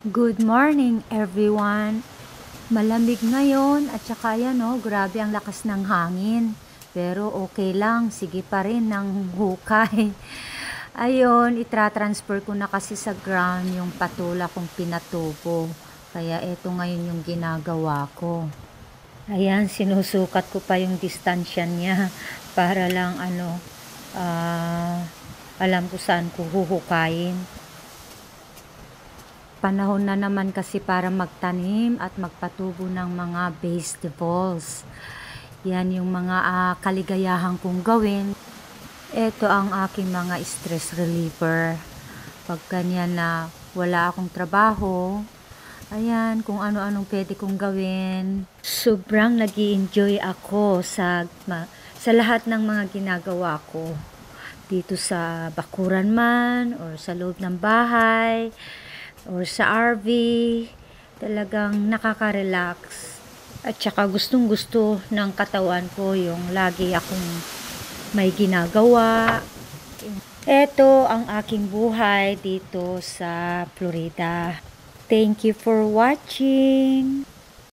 Good morning everyone! Malamig ngayon at saka yan grabe ang lakas ng hangin. Pero okay lang, sige pa rin ng hukay. Ayun, itra-transfer ko na kasi sa ground yung patula kong pinatubo. Kaya eto ngayon yung ginagawa ko. Ayan, sinusukat ko pa yung distansya niya para lang alam ko saan ko huhukayin. Panahon na naman kasi para magtanim at magpatubo ng mga vegetables. Yan yung mga kaligayahan kong gawin. Ito ang aking mga stress reliever. Pag ganyan na wala akong trabaho, ayan, kung ano-anong pwede kong gawin. Sobrang nag-i-enjoy ako sa lahat ng mga ginagawa ko. Dito sa bakuran man, or sa loob ng bahay, or sa RV, talagang nakaka-relax. At saka gustong gusto ng katawan ko yung lagi akong may ginagawa. Ito ang aking buhay dito sa Florida. Thank you for watching.